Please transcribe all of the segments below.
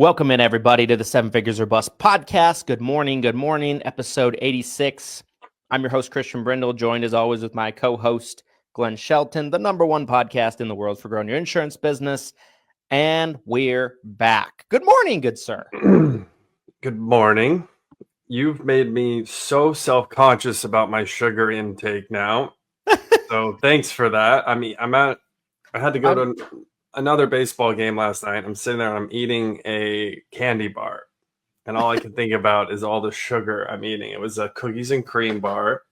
Welcome in, everybody, to the Seven Figures or Bust podcast. Good morning, episode 86. I'm your host, Christian Brindle, joined as always with my co-host, Glenn Shelton, the number one podcast in the world for growing your insurance business. And we're back. Good morning, good sir. Good morning. You've made me so self-conscious about my sugar intake now. So thanks for that. I mean, I had to go to another baseball game last night. I'm sitting there and I'm eating a candy bar. And all I can think about is all the sugar I'm eating. It was a cookies and cream bar.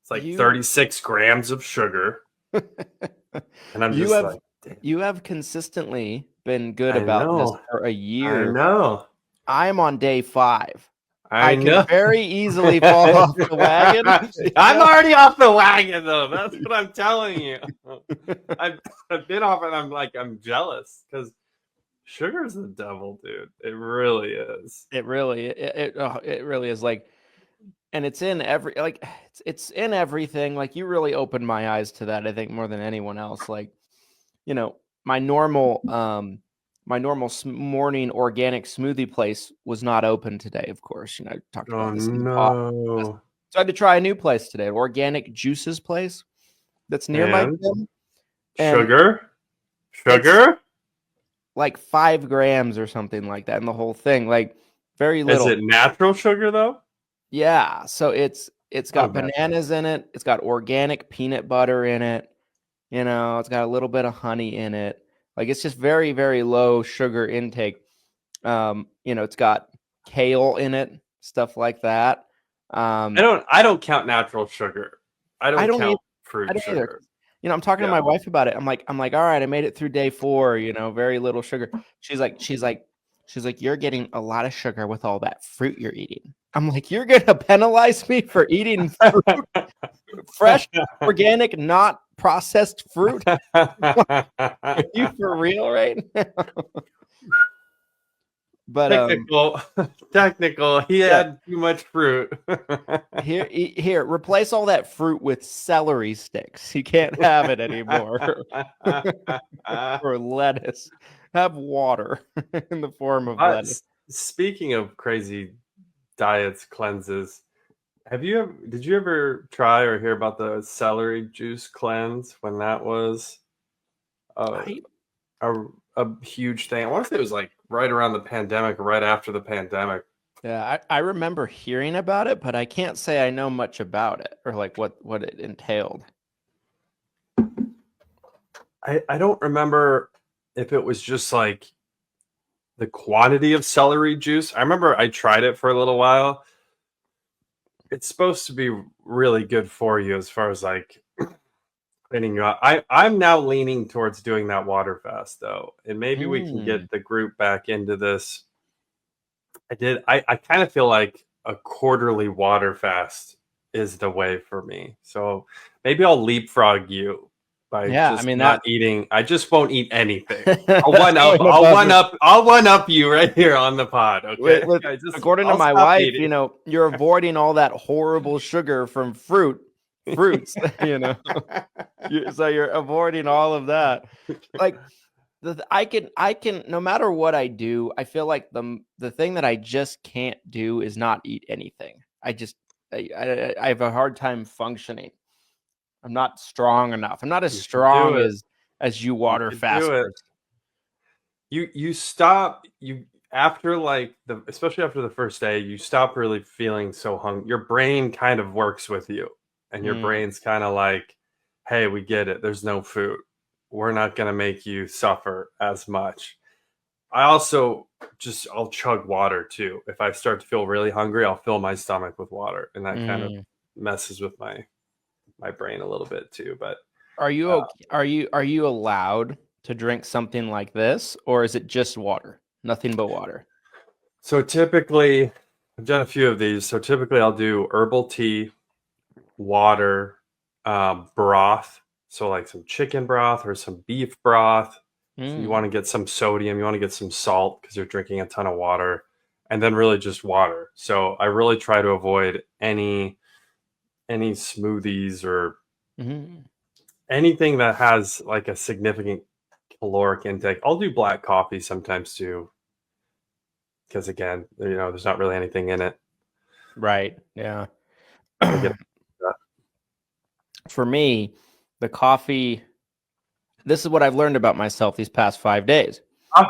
It's like 36 grams of sugar. And I'm you have consistently been good about this for a year. I know. I'm on day 5. I know. Can very easily fall off the wagon. I'm already off the wagon, though. That's what I'm telling you. I've been off, and I'm jealous because sugar is the devil, dude. It really is. It really is. Like, and it's in it's in everything. Like, you really opened my eyes to that, I think, more than anyone else. Like, my normal morning organic smoothie place was not open today, of course. I talked about this. No. So I had to try a new place today, an organic juices place that's near my gym. Sugar? Like 5 grams or something like that in the whole thing. Like, very little. Is it natural sugar, though? Yeah. So it's got bananas in it. It's got organic peanut butter in it. It's got a little bit of honey in it. Like, it's just very, very low sugar intake. It's got kale in it, stuff like that. I don't count natural sugar. I don't count fruit sugar. Either. I'm talking to my wife about it. I'm like, all right, I made it through day 4. Very little sugar. She's like, you're getting a lot of sugar with all that fruit you're eating. I'm like, you're gonna penalize me for eating fruit, fresh, organic, not processed fruit? Are you for real right now? But technical. He had too much fruit. Here, replace all that fruit with celery sticks. You can't have it anymore. Or lettuce. Have water in the form of lettuce. Speaking of crazy diets, cleanses, did you ever try or hear about the celery juice cleanse when that was a huge thing? I want to say it was like right around the pandemic, right after the pandemic. Yeah, I remember hearing about it, but I can't say I know much about it or like what it entailed. I don't remember if it was just like the quantity of celery juice. I remember I tried it for a little while. It's supposed to be really good for you as far as like cleaning you up. I'm now leaning towards doing that water fast, though, and maybe we can get the group back into this. I kind of feel like a quarterly water fast is the way for me. So maybe I'll leapfrog you by not eating. I just won't eat anything. I'll one up you right here on the pod. Okay. According to my wife, eating. You're avoiding all that horrible sugar from fruits. So you're avoiding all of that. Like, I can no matter what I do, I feel like the thing that I just can't do is not eat anything. I have a hard time functioning. I'm not strong enough. I'm not as strong as you water fasters. You stop after especially after the first day, you stop really feeling so hungry. Your brain kind of works with you, and your brain's kind of like, hey, we get it. There's no food. We're not going to make you suffer as much. I also I'll chug water too. If I start to feel really hungry, I'll fill my stomach with water, and that kind of messes with my brain a little bit too. But are you allowed to drink something like this, or is it just water? Nothing but water. So typically, I've done a few of these. So typically I'll do herbal tea, water, broth. So like some chicken broth or some beef broth. So you want to get some sodium, you want to get some salt because you're drinking a ton of water, and then really just water. So I really try to avoid any smoothies or anything that has like a significant caloric intake. I'll do black coffee sometimes too. because again, there's not really anything in it. Right. Yeah. I get that. For me, the coffee, this is what I've learned about myself these past 5 days.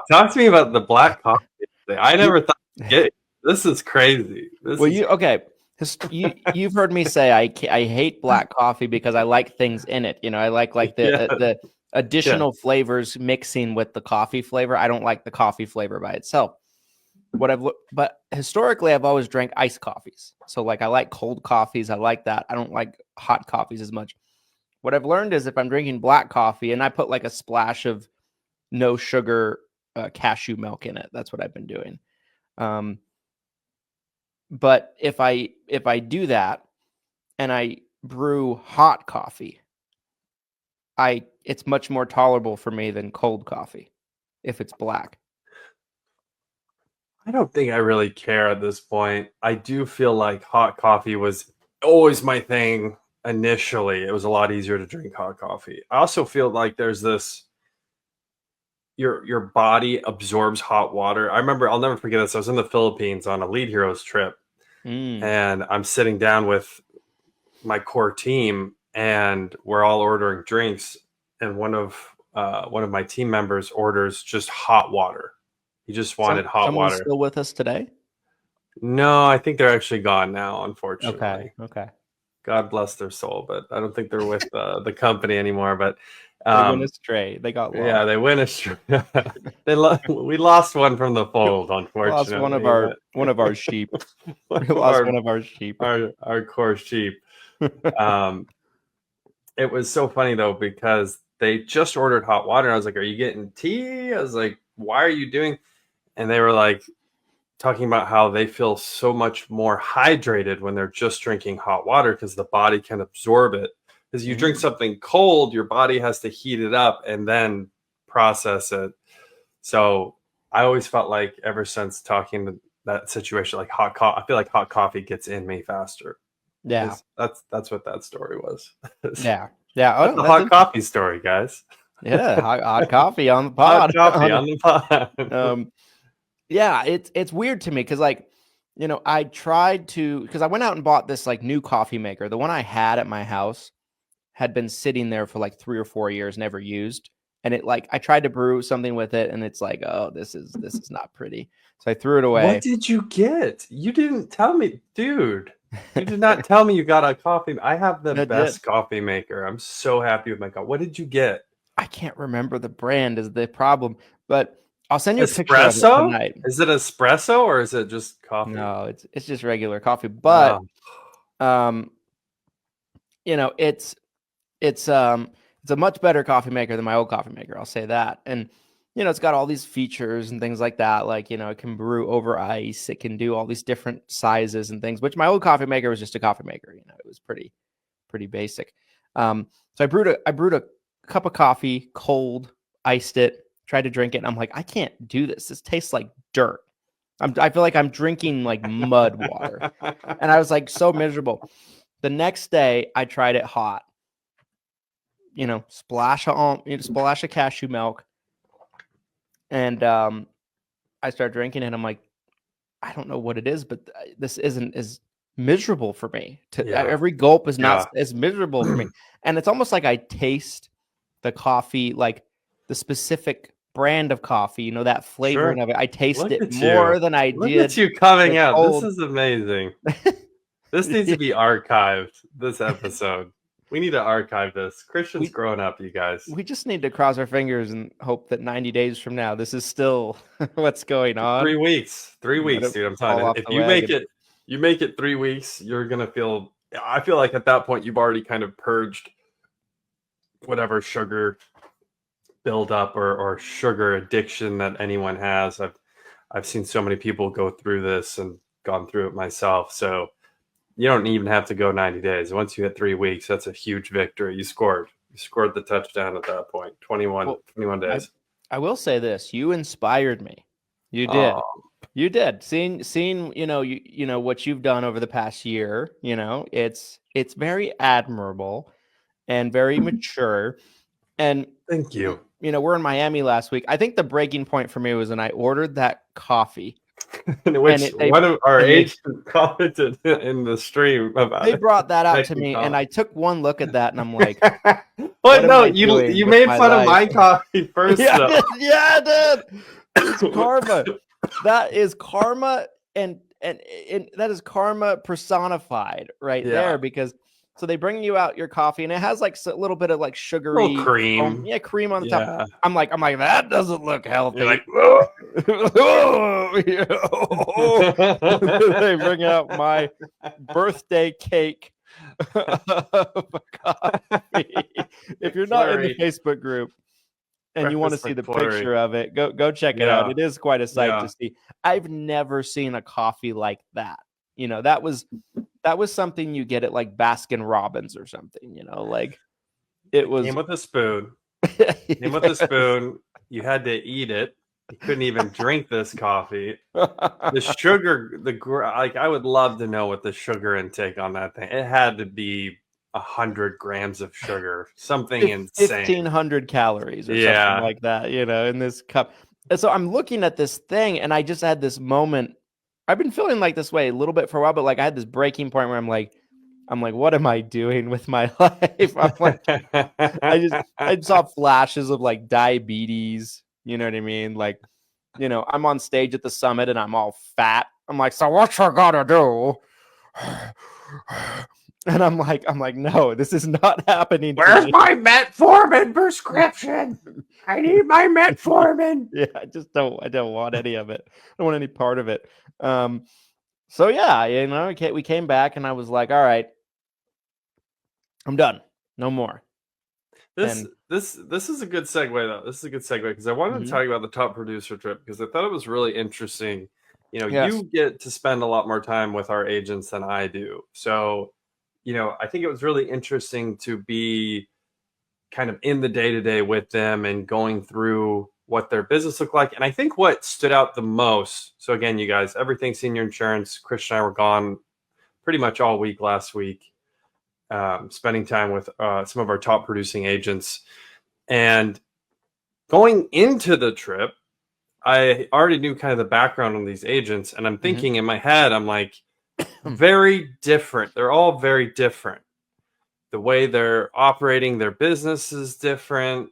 Talk to me about the black coffee. I never thought I'd get it. This is crazy. You've heard me say I hate black coffee because I like things in it. I like the additional flavors mixing with the coffee flavor. I don't like the coffee flavor by itself. But historically, I've always drank iced coffees. So like I like cold coffees. I like that. I don't like hot coffees as much. What I've learned is if I'm drinking black coffee and I put like a splash of no sugar cashew milk in it, that's what I've been doing. But if I do that and I brew hot coffee, it's much more tolerable for me than cold coffee if it's black. I don't think I really care at this point. I do feel like hot coffee was always my thing initially. It was a lot easier to drink hot coffee. I also feel like there's this your body absorbs hot water. I remember, I'll never forget this. I was in the Philippines on a Lead Heroes trip, and I'm sitting down with my core team, and we're all ordering drinks, and one of my team members orders just hot water. He just wanted hot water. Still with us today? No, I think they're actually gone now, unfortunately. Okay. God bless their soul, but I don't think they're with the company anymore. But they went astray. They got lost. Yeah, they went astray. We lost one from the fold, unfortunately. Lost one of our sheep. We lost one of our sheep. Our core sheep. It was so funny though, because they just ordered hot water. I was like, "Are you getting tea?" I was like, "Why are you doing?" And they were like talking about how they feel so much more hydrated when they're just drinking hot water because the body can absorb it. Because you drink something cold, your body has to heat it up and then process it. So I always felt like, ever since talking to that situation, like hot coffee, I feel like hot coffee gets in me faster. Yeah, that's what that story was. Yeah. That's the hot coffee story, guys. Yeah, hot coffee on the pod. Hot coffee on the pod. Yeah, it's weird to me because I tried to, because I went out and bought this like new coffee maker. The one I had at my house had been sitting there for like 3 or 4 years, never used. And I tried to brew something with it, and it's like, oh, this is not pretty. So I threw it away. What did you get? You didn't tell me, dude. You did not tell me you got a coffee. I have the best coffee maker. I'm so happy with my coffee. What did you get? I can't remember the brand is the problem, but I'll send you a picture of it tonight. Is it espresso or is it just coffee? No, it's just regular coffee. But it's a much better coffee maker than my old coffee maker. I'll say that. And it's got all these features and things like that. Like, it can brew over ice. It can do all these different sizes and things, which my old coffee maker was just a coffee maker. It was pretty basic. So I brewed a cup of coffee, cold, iced it, tried to drink it. And I'm like, I can't do this. This tastes like dirt. I feel like I'm drinking like mud water. And I was like so miserable. The next day I tried it hot. Splash of cashew milk. And I started drinking it. And I'm like, I don't know what it is, but this isn't as miserable for me. Every gulp is not as miserable for me. And it's almost like I taste the coffee, like the specific brand of coffee, that flavoring of it. I taste it more than I did. Look at you coming out. This is amazing. This needs to be archived, this episode. We need to archive this. Christian's growing up, you guys. We just need to cross our fingers and hope that 90 days from now, this is still what's going on. 3 weeks. 3 weeks, dude. I'm telling you. If you make it 3 weeks, you're going to feel... I feel like at that point, you've already kind of purged whatever sugar buildup or sugar addiction that anyone has. I've seen so many people go through this and gone through it myself. So you don't even have to go 90 days. Once you hit 3 weeks, that's a huge victory. You scored the touchdown at that point. 21 days. I will say this. You inspired me. You did. You did. Seeing what you've done over the past year, it's very admirable and very mature. And thank you. We're in Miami last week. I think the breaking point for me was when I ordered that coffee In which they one of our and they- agents commented in the stream about they it. brought that out to Making me, and coffee. I took one look at that, and I'm like, Well, what am no, I you doing with made my fun of life? my coffee first, Yeah, though. yeah, dude. It's karma. That is karma, and that is karma personified right there. Because so they bring you out your coffee, and it has like a little bit of like sugary Little cream. cream on the Yeah. top. I'm like that doesn't look healthy. You're like, They bring out my birthday cake of coffee. If you're not in the Facebook group and you want to see the picture of it, go check it out. It is quite a sight to see. I've never seen a coffee like that. You know, that was something you get at like Baskin Robbins or something, you know, like it was came with a spoon. Came with a spoon. You had to eat it. You couldn't even drink this coffee. The sugar, like I would love to know what the sugar intake on that thing. It had to be 100 grams of sugar, something insane. 1,500 calories or something like that, you know, in this cup. And so I'm looking at this thing, and I just had this moment. I've been feeling like this way a little bit for a while, but like I had this breaking point where I'm like, what am I doing with my life? I'm like, I saw flashes of like diabetes. You know what I mean? Like, you know, I'm on stage at the summit and I'm all fat. I'm like, so what you gotta do? And I'm like, no, this is not happening. Where's my metformin prescription? I need my metformin. Yeah, I don't want any of it. I don't want any part of it. So yeah, you know, we came back and I was like, all right, I'm done. No more. This is a good segue though. This is a good segue because I wanted to talk about the top producer trip because I thought it was really interesting. You know, you get to spend a lot more time with our agents than I do. So, you know, I think it was really interesting to be kind of in the day-to-day with them and going through what their business looked like. And I think what stood out the most, so again, you guys, Everything Senior Insurance, Christian and I were gone pretty much all week last week, spending time with some of our top producing agents. And going into the trip, I already knew kind of the background on these agents. And I'm thinking in my head, I'm like, very different. They're all very different. The way they're operating their business is different.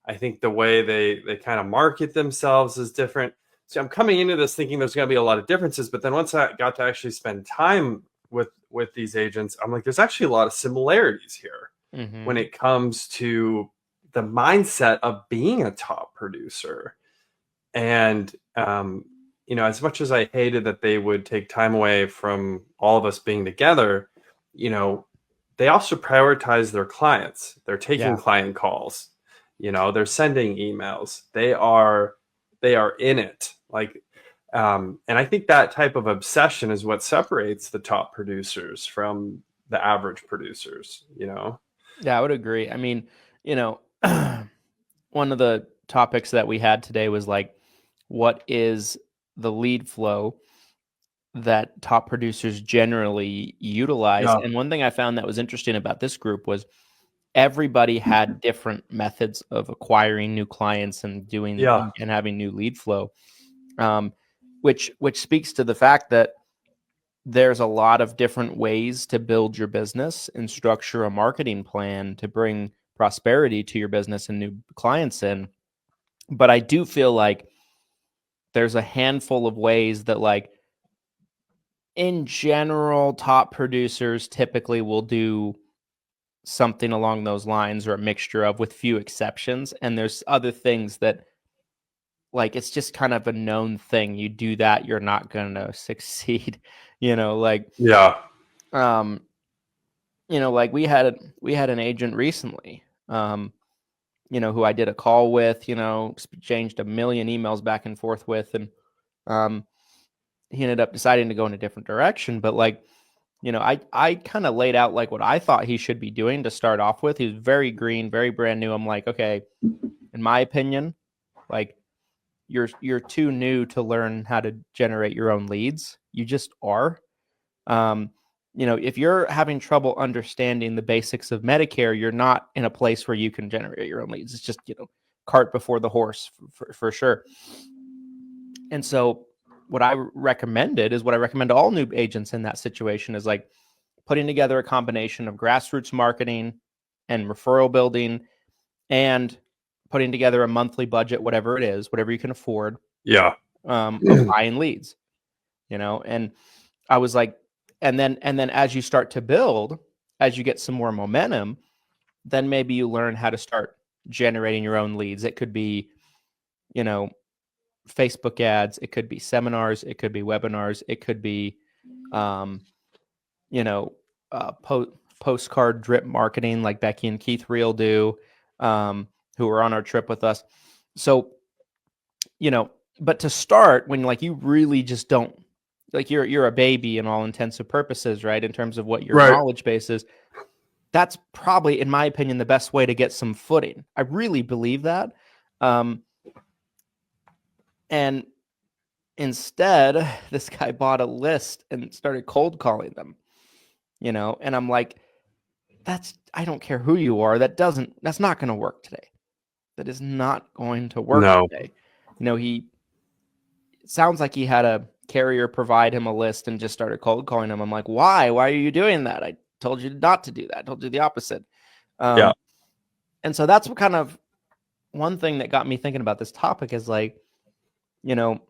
I think the way they kind of market themselves is different. So I'm coming into this thinking there's going to be a lot of differences. But then once I got to actually spend time with these agents, I'm like, there's actually a lot of similarities here when it comes to the mindset of being a top producer. And, you know, as much as I hated that they would take time away from all of us being together, you know, they also prioritize their clients. They're taking client calls, you know, they're sending emails. They are in it. Like, and I think that type of obsession is what separates the top producers from the average producers, you know? Yeah, I would agree. I mean, you know, one of the topics that we had today was like, what is the lead flow that top producers generally utilize? Yeah. And one thing I found that was interesting about this group was everybody had different methods of acquiring new clients and doing and having new lead flow, which speaks to the fact that there's a lot of different ways to build your business and structure a marketing plan to bring prosperity to your business and new clients in. But I do feel like there's a handful of ways that, like, in general, top producers typically will do something along those lines or a mixture of, with few exceptions. And there's other things that, like, it's just kind of a known thing. You do that, you're not going to succeed, you know, like, you know, like we had an agent recently, you know, who I did a call with, you know, exchanged a million emails back and forth with, and he ended up deciding to go in a different direction. But, like, you know, I kind of laid out like what I thought he should be doing to start off with. He was very green, very brand new. I'm like, okay, in my opinion, like, you're too new to learn how to generate your own leads. You just are. You know, if you're having trouble understanding the basics of Medicare, you're not in a place where you can generate your own leads. It's just, you know, cart before the horse for sure. And so what I recommended is what I recommend to all new agents in that situation is like putting together a combination of grassroots marketing and referral building and putting together a monthly budget, whatever it is, whatever you can afford, Yeah. of buying leads, and I was like, and then as you start to build, as you get some more momentum, then maybe you learn how to start generating your own leads. It could be, Facebook ads, it could be seminars, it could be webinars, it could be, you know, postcard drip marketing like Becky and Keith Reel do, who are on our trip with us. So, but to start when like you really just don't, like you're a baby in all intents and purposes, right? In terms of what your knowledge base is, that's probably, in my opinion, the best way to get some footing. I really believe that. And instead, this guy bought a list and started cold calling them, and I'm like, I don't care who you are. That's not going to work today. That is not going to work today. It sounds like he had a carrier provide him a list and just started cold calling him. I'm like, why? Why are you doing that? I told you not to do that. I told you the opposite. And so that's what kind of one thing that got me thinking about this topic is like, what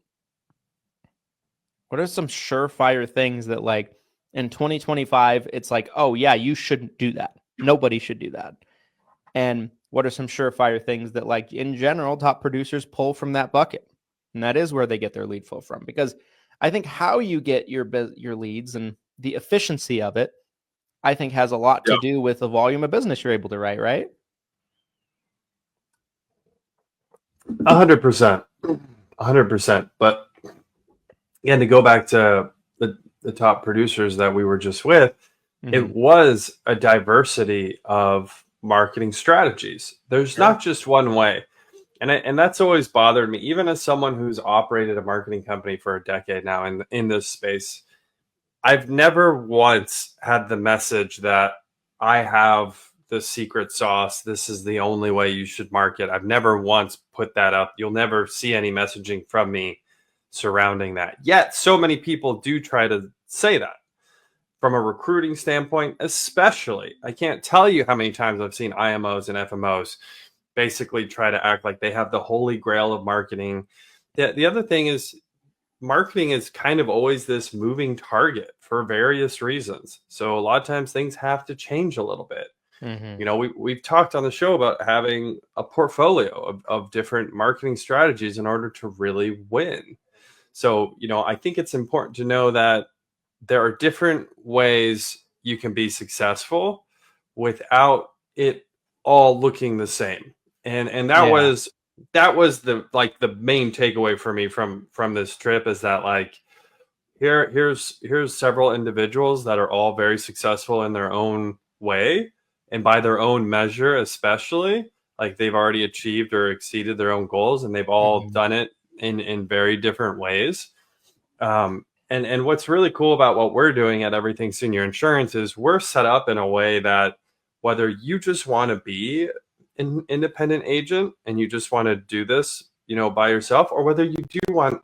are some surefire things that like in 2025, it's like, oh yeah, you shouldn't do that. Nobody should do that. And what are some surefire things that like in general, top producers pull from that bucket? And that is where they get their lead flow from. Because I think how you get your leads and the efficiency of it, I think has a lot to do with the volume of business you're able to write, right? 100%. 100%. But again, to go back to the top producers that we were just with, it was a diversity of marketing strategies. There's not just one way. And that's always bothered me, even as someone who's operated a marketing company for a decade now in this space. I've never once had the message that I have the secret sauce. This is the only way you should market. I've never once put that up. You'll never see any messaging from me surrounding that. Yet so many people do try to say that. From a recruiting standpoint, especially, I can't tell you how many times I've seen IMOs and FMOs basically try to act like they have the holy grail of marketing. The other thing is marketing is kind of always this moving target for various reasons. So a lot of times things have to change a little bit. We've talked on the show about having a portfolio of different marketing strategies in order to really win. So, I think it's important to know that there are different ways you can be successful without it all looking the same. And that was the main takeaway for me from this trip is that like here's several individuals that are all very successful in their own way and by their own measure, especially like they've already achieved or exceeded their own goals and they've all done it in very different ways. And what's really cool about what we're doing at Everything Senior Insurance is we're set up in a way that whether you just want to be an independent agent and you just want to do this, by yourself, or whether you do want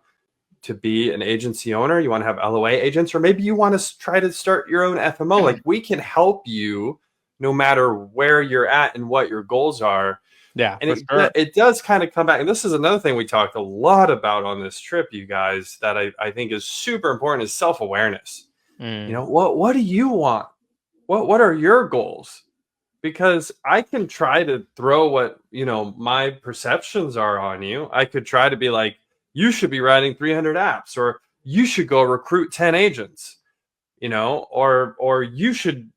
to be an agency owner, you want to have LOA agents, or maybe you want to try to start your own FMO, like we can help you no matter where you're at and what your goals are. Yeah. And it does kind of come back. And this is another thing we talked a lot about on this trip, you guys, that I think is super important is self-awareness. What do you want? What are your goals? Because I can try to throw what, my perceptions are on you. I could try to be like, you should be writing 300 apps, or you should go recruit 10 agents, or you should,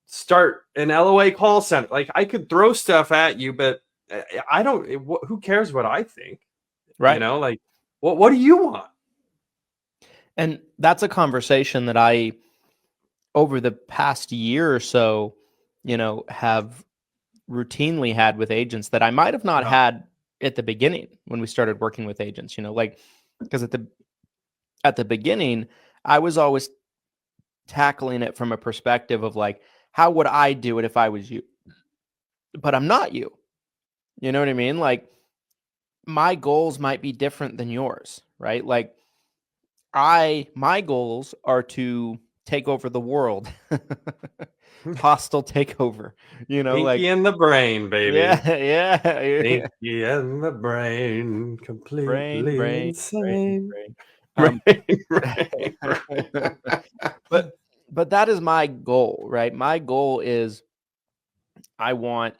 start an LOA call center. Like I could throw stuff at you, but who cares what I think? Right. Like, what do you want? And that's a conversation that I, over the past year or so, have routinely had with agents that I might have not had at the beginning when we started working with agents, because at the beginning, I was always tackling it from a perspective of like, how would I do it if I was you? But I'm not you. You know what I mean? Like my goals might be different than yours, right? Like my goals are to take over the world. Hostile takeover, like, Pinky in the brain, baby. yeah. Pinky in the brain, Brain, completely brain, brain, insane. brain. Brain, Um, brain, brain. but that is my goal, right? My goal is I want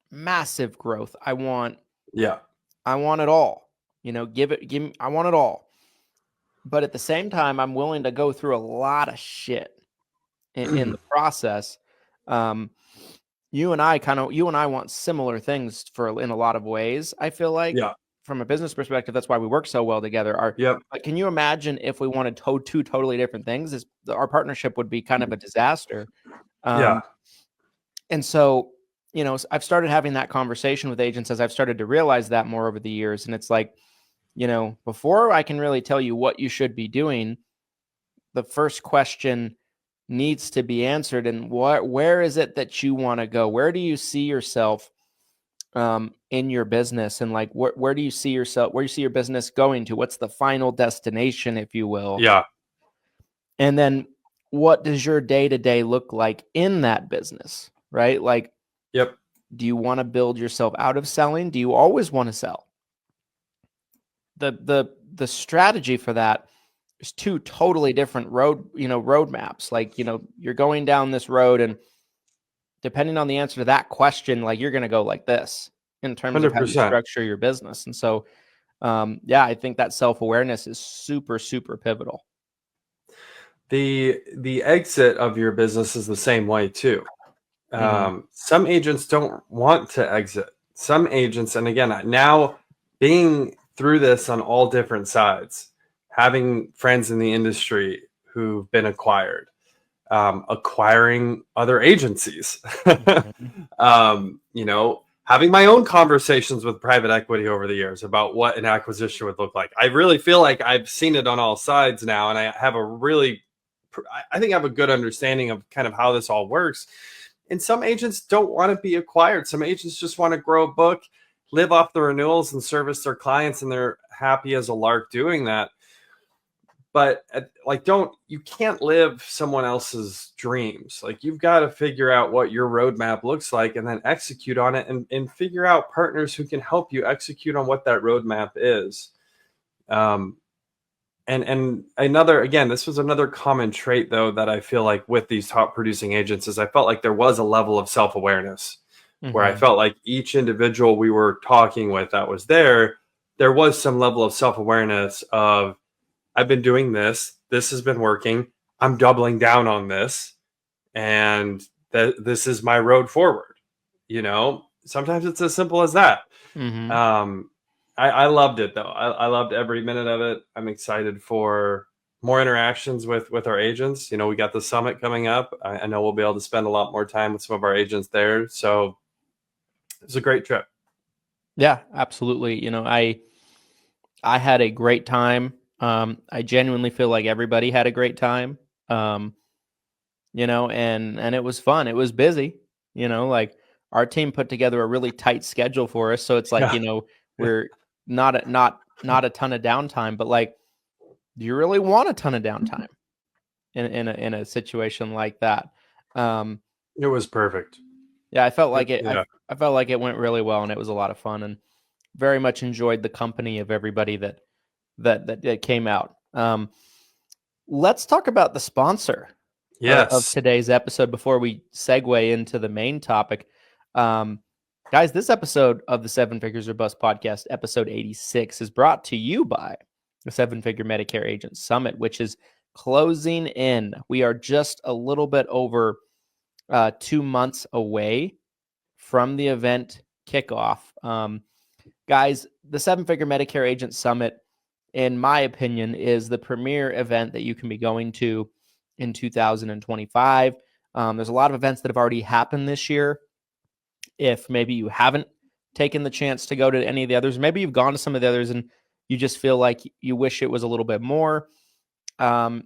massive growth. I want Yeah. it all. Give me. I want it all. But at the same time, I'm willing to go through a lot of shit in the process. Um, you and I want similar things in a lot of ways. I feel like Yeah. from a business perspective, that's why we work so well together. Yep. But can you imagine if we wanted two totally different things? Our partnership would be kind of a disaster. Yeah. And so, I've started having that conversation with agents as I've started to realize that more over the years. And it's like, before I can really tell you what you should be doing, the first question needs to be answered. And where is it that you want to go? Where do you see yourself in your business? And like, where do you see yourself, where you see your business going to? What's the final destination, if you will? Yeah. And then what does your day-to-day look like in that business, right? Like, Yep. do you want to build yourself out of selling? Do you always want to sell? The strategy for that is two totally different roadmaps. Like, you're going down this road, and depending on the answer to that question, like, you're going to go like this in terms of how you 100%. structure your business. And so, I think that self-awareness is super, super pivotal. The exit of your business is the same way too. Some agents don't want to exit. Some agents, and again, now being through this on all different sides, having friends in the industry who've been acquired, acquiring other agencies, having my own conversations with private equity over the years about what an acquisition would look like. I really feel like I've seen it on all sides now, and I have I think I have a good understanding of kind of how this all works. And some agents don't want to be acquired. Some agents just want to grow a book, live off the renewals, and service their clients, and they're happy as a lark doing that. But you can't live someone else's dreams. Like, you've got to figure out what your roadmap looks like and then execute on it, and figure out partners who can help you execute on what that roadmap is. And this was another common trait, though, that I feel like with these top producing agents is I felt like there was a level of self-awareness where I felt like each individual we were talking with that was there was some level of self-awareness of, I've been doing this. This has been working. I'm doubling down on this. And this is my road forward. Sometimes it's as simple as that. I loved it, though. I loved every minute of it. I'm excited for more interactions with our agents. We got the summit coming up. I know we'll be able to spend a lot more time with some of our agents there. So it's a great trip. Yeah, absolutely. I had a great time. I genuinely feel like everybody had a great time. And it was fun. It was busy. Like, our team put together a really tight schedule for us. So it's like, we're not a ton of downtime, but like, do you really want a ton of downtime in a situation like that? It was perfect. Yeah, I felt like it. Yeah. I felt like it went really well, and it was a lot of fun, and very much enjoyed the company of everybody that came out. Let's talk about the sponsor of today's episode before we segue into the main topic. Guys, this episode of the 7 Figures or Bust podcast, episode 86, is brought to you by the 7 Figure Medicare Agent Summit, which is closing in. We are just a little bit over 2 months away from the event kickoff. Guys, the 7 Figure Medicare Agent Summit, in my opinion, is the premier event that you can be going to in 2025. There's a lot of events that have already happened this year. If maybe you haven't taken the chance to go to any of the others, maybe you've gone to some of the others and you just feel like you wish it was a little bit more. 7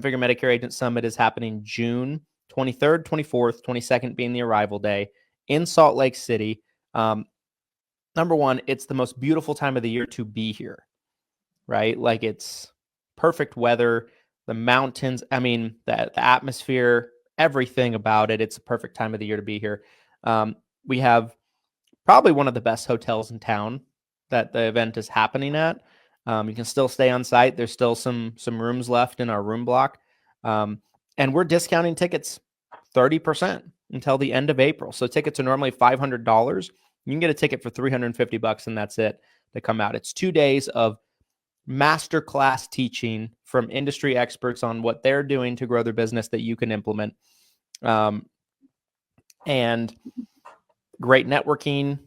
Figure Medicare Agent Summit is happening June 23rd, 24th, 22nd being the arrival day in Salt Lake City. Number one, it's the most beautiful time of the year to be here, right? Like, it's perfect weather, the mountains. I mean, the atmosphere, everything about it. It's a perfect time of the year to be here. We have probably one of the best hotels in town that the event is happening at. You can still stay on site. There's still some rooms left in our room block. And we're discounting tickets 30% until the end of April. So tickets are normally $500. You can get a ticket for $350 and that's it to come out. It's 2 days of masterclass teaching from industry experts on what they're doing to grow their business that you can implement. And great networking,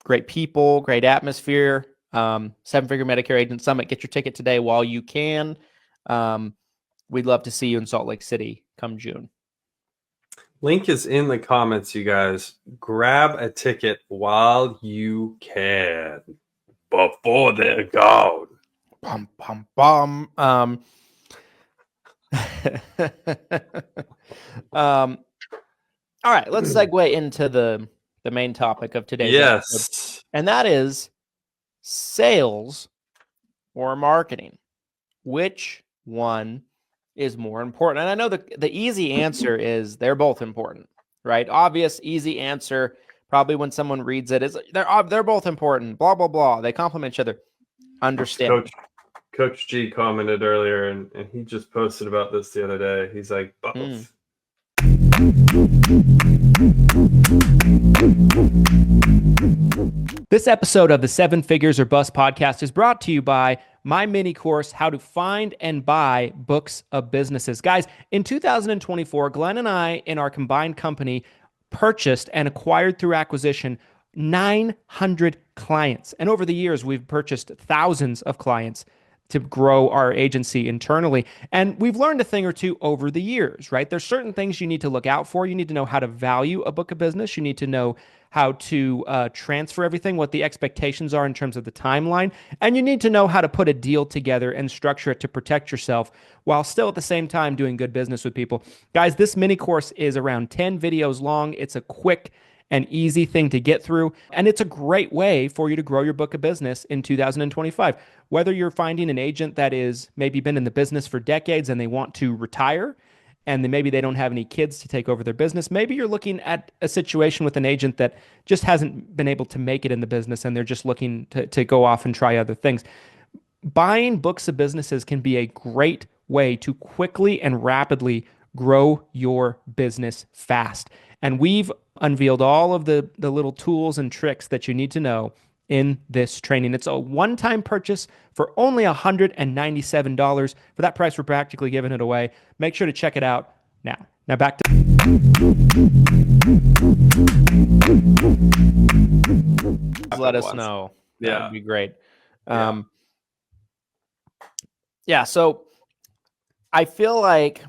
great people, great atmosphere. 7-Figure Medicare Agent Summit. Get your ticket today while you can. We'd love to see you in Salt Lake City come June. Link is in the comments, you guys. Grab a ticket while you can before they're gone. Bum, bum, bum. All right, let's segue into the main topic of today's episode, and that is sales or marketing. Which one is more important? And I know the easy answer is they're both important, right? Obvious, easy answer. Probably when someone reads it is they're both important. Blah blah blah. They complement each other. Understand. Coach G commented earlier, and he just posted about this the other day. He's like, both. This episode of the 7 Figures or Bust podcast is brought to you by my mini course, How to Find and Buy Books of Businesses. Guys, in 2024, Glenn and I, in our combined company, purchased and acquired through acquisition 900 clients. And over the years, we've purchased thousands of clients to grow our agency internally. And we've learned a thing or two over the years, right? There's certain things you need to look out for. You need to know how to value a book of business. You need to know how to transfer everything, what the expectations are in terms of the timeline. And you need to know how to put a deal together and structure it to protect yourself while still at the same time doing good business with people. Guys, this mini course is around 10 videos long. It's a quick and easy thing to get through. And it's a great way for you to grow your book of business in 2025. Whether you're finding an agent that is maybe been in the business for decades and they want to retire, and then maybe they don't have any kids to take over their business. Maybe you're looking at a situation with an agent that just hasn't been able to make it in the business and they're just looking to go off and try other things. Buying books of businesses can be a great way to quickly and rapidly grow your business fast. And we've unveiled all of the little tools and tricks that you need to know in this training. It's a one-time purchase for only $197. For that price, we're practically giving it away. Make sure to check it out now. Now back to... Let us know. Yeah. That would be great. Yeah, so I feel like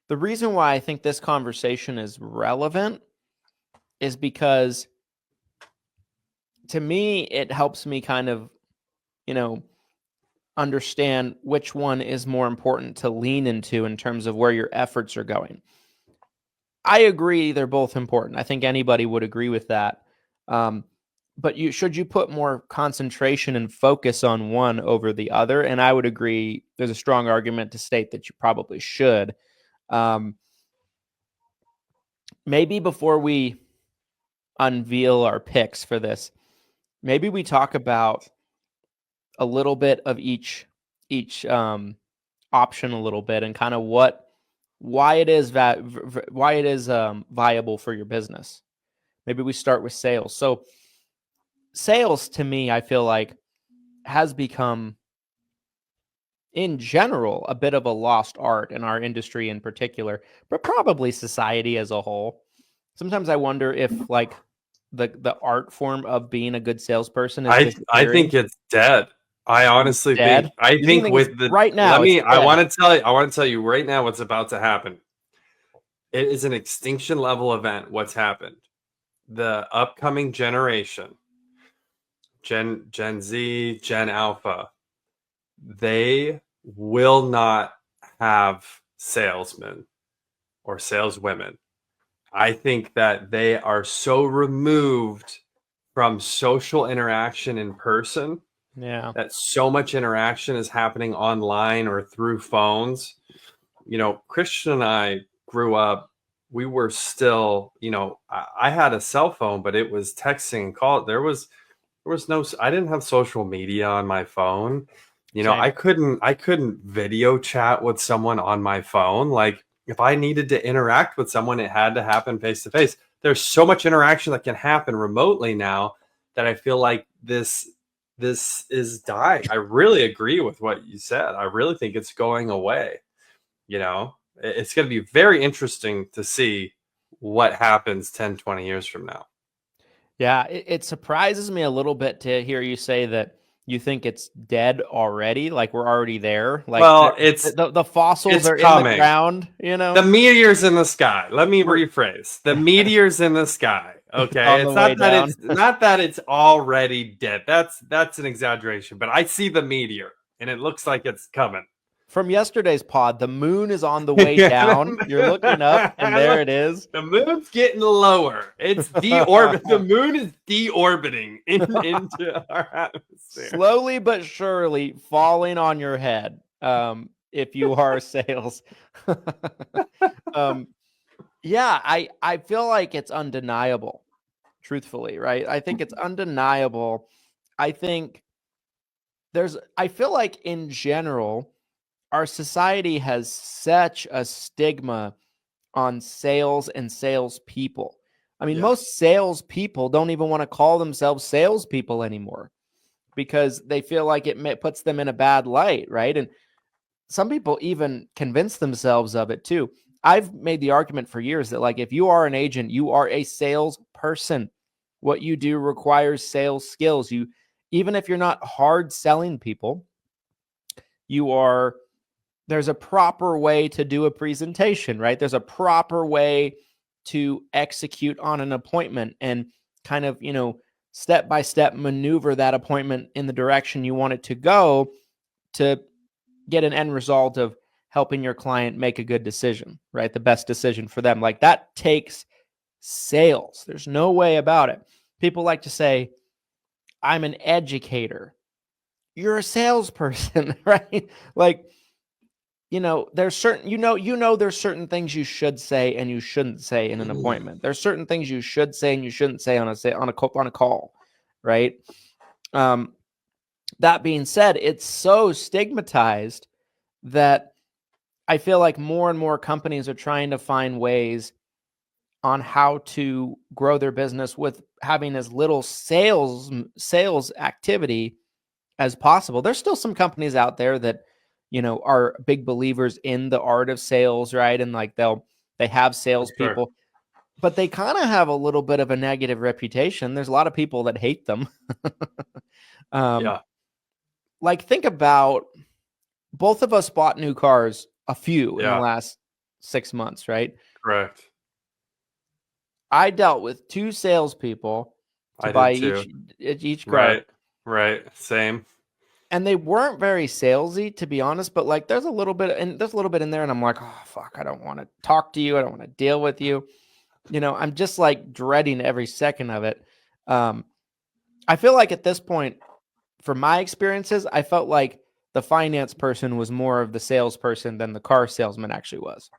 the reason why I think this conversation is relevant is because to me, it helps me kind of, understand which one is more important to lean into in terms of where your efforts are going. I agree they're both important. I think anybody would agree with that. But should you put more concentration and focus on one over the other? And I would agree there's a strong argument to state that you probably should. Maybe before we unveil our picks for this, maybe we talk about a little bit of each option a little bit and kind of why it is viable for your business. Maybe we start with sales. So sales to me, I feel like has become in general a bit of a lost art in our industry in particular, but probably society as a whole. Sometimes I wonder if like the art form of being a good salesperson is I think it's dead. I honestly think with the right now. I want to tell you right now what's about to happen. It is an extinction level event. What's happened? The upcoming generation, Gen Z, Gen Alpha, they will not have salesmen or saleswomen. I think that they are so removed from social interaction in person Yeah. that so much interaction is happening online or through phones. Christian and I grew up, we were still, I had a cell phone, but it was texting and call. There was no, I didn't have social media on my phone. Same. I couldn't video chat with someone on my phone. Like if I needed to interact with someone, it had to happen face to face. There's so much interaction that can happen remotely now that I feel like this is dying. I really agree with what you said. I really think it's going away. It's going to be very interesting to see what happens 10, 20 years from now. Yeah, it surprises me a little bit to hear you say that you think it's dead already, like we're already there. Like, Well, the fossils it's are coming. in the ground, The meteor's in the sky. Let me rephrase. The meteor's in the sky. Okay, On the it's way not that down. it's not that it's already dead. That's an exaggeration. But I see the meteor, and it looks like it's coming. From yesterday's pod, the moon is on the way down. You're looking up, and there it is. The moon's getting lower. It's deorbit. The moon is deorbiting into our atmosphere. Slowly but surely falling on your head. If you are sales. Yeah, I feel like it's undeniable, truthfully, right? I think it's undeniable. I feel like in general, our society has such a stigma on sales and salespeople. I mean, most salespeople don't even want to call themselves salespeople anymore because they feel like it puts them in a bad light, right? And some people even convince themselves of it too. I've made the argument for years that, like, if you are an agent, you are a salesperson. What you do requires sales skills. Even if you're not hard selling people, there's a proper way to do a presentation, right? There's a proper way to execute on an appointment and kind of, step by step maneuver that appointment in the direction you want it to go to get an end result of helping your client make a good decision, right? The best decision for them. Like, that takes sales. There's no way about it. People like to say, I'm an educator. You're a salesperson, right? Like, there's certain, there's certain things you should say and you shouldn't say in an appointment. There's certain things you should say and you shouldn't say on a call, right? That being said, it's so stigmatized that I feel like more and more companies are trying to find ways on how to grow their business with having as little sales activity as possible. There's still some companies out there that, are big believers in the art of sales, right? And like they have salespeople, but they kind of have a little bit of a negative reputation. There's a lot of people that hate them. Like, think about, both of us bought new cars, a few in the last 6 months, right? Correct. I dealt with 2 salespeople to buy each car. Right. Same. And they weren't very salesy, to be honest, but like there's a little bit in there, and I'm like, oh fuck, I don't want to talk to you. I don't want to deal with you. I'm just like dreading every second of it. I feel like at this point, from my experiences, I felt like the finance person was more of the salesperson than the car salesman actually was.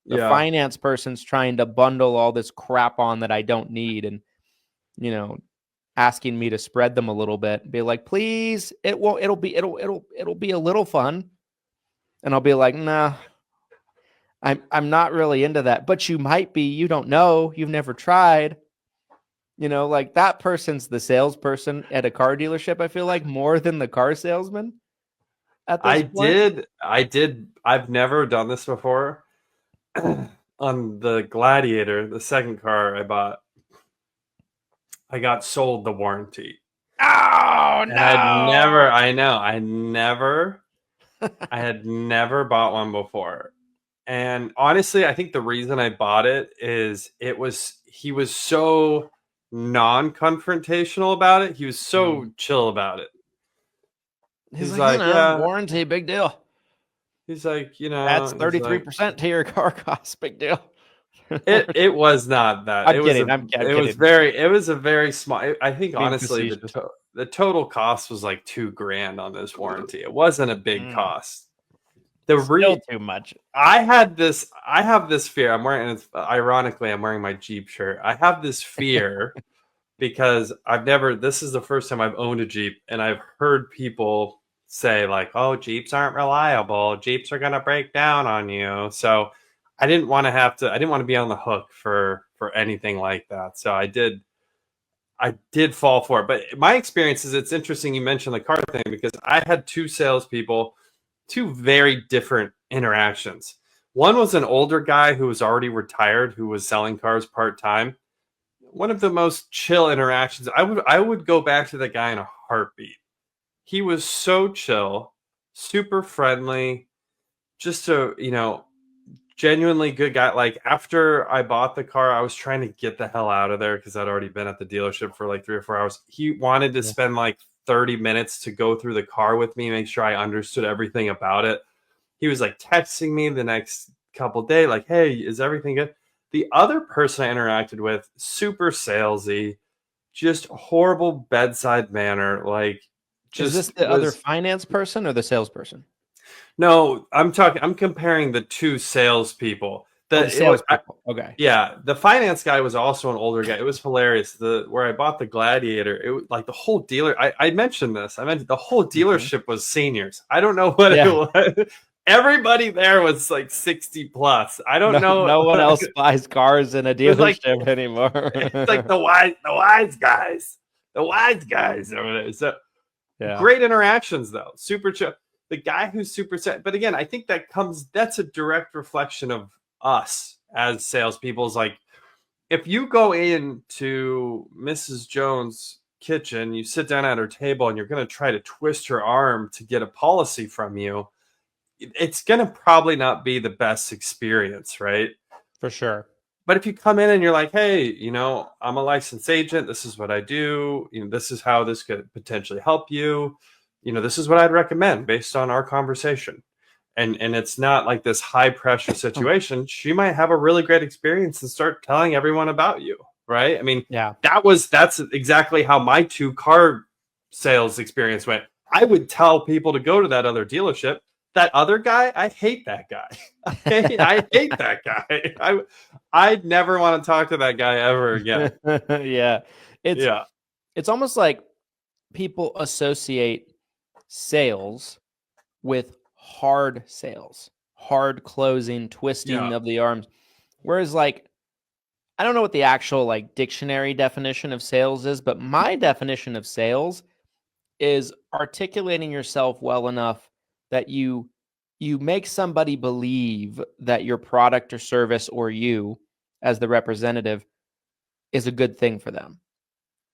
The finance person's trying to bundle all this crap on that I don't need, and asking me to spread them a little bit, be like, please, it'll be a little fun. And I'll be like, nah, I'm not really into that, but you might be, you don't know, you've never tried. Like, that person's the salesperson at a car dealership, I feel like, more than the car salesman at this point. I've never done this before. On the Gladiator, the second car I bought, I got sold the warranty. Oh, no. I had never bought one before. And honestly, I think the reason I bought it is he was so non-confrontational about it. He was so chill about it. He's like, warranty, big deal. He's like, that's 33% to your car cost, big deal. It was not that. I'm kidding. I'm It was kidding. it was a very small. I think Being honestly facetious. the total cost was like $2,000 on this warranty. It wasn't a big cost. Still too much. I have this fear. I'm wearing, ironically, I'm wearing my Jeep shirt. I have this fear because this is the first time I've owned a Jeep, and I've heard people say like, oh, Jeeps aren't reliable. Jeeps are going to break down on you. So I didn't want to be on the hook for anything like that. So I did fall for it. But my experience is, it's interesting you mentioned the car thing, because I had two salespeople, two very different interactions. One was an older guy who was already retired, who was selling cars part-time. One of the most chill interactions. I would go back to the guy in a heartbeat. He was so chill, super friendly, just a, genuinely good guy. Like, after I bought the car, I was trying to get the hell out of there because I'd already been at the dealership for like 3 or 4 hours. He wanted to spend like 30 minutes to go through the car with me, make sure I understood everything about it. He was like texting me the next couple days, like, hey, is everything good? The other person I interacted with, super salesy, just horrible bedside manner. Like, Is this the other finance person or the salesperson? No, I'm comparing the two salespeople. Okay. Yeah, the finance guy was also an older guy. It was hilarious. Where I bought the Gladiator, it was like the whole dealer. I mentioned this. I mentioned the whole dealership was seniors. I don't know what it was. Everybody there was like 60 plus. I don't know. No one else buys cars in a dealership anymore. It's like the wise guys over there. So great interactions though. Super chill. The guy who's super sad. But again, I think that's a direct reflection of us as salespeople. Is like, if you go into Mrs. Jones' kitchen, you sit down at her table, and you're going to try to twist her arm to get a policy from you, it's going to probably not be the best experience, right? For sure. But if you come in and you're like, hey, I'm a licensed agent. This is what I do. This is how this could potentially help you. This is what I'd recommend based on our conversation. And it's not like this high pressure situation. She might have a really great experience and start telling everyone about you, right? I mean, that's exactly how my 2 car sales experience went. I would tell people to go to that other dealership. That other guy, I hate that guy. I hate that guy. I'd never want to talk to that guy ever again. It's almost like people associate sales with hard sales, hard closing, twisting of the arms. Whereas, like, I don't know what the actual like dictionary definition of sales is, but my definition of sales is articulating yourself well enough that you make somebody believe that your product or service, or you as the representative, is a good thing for them.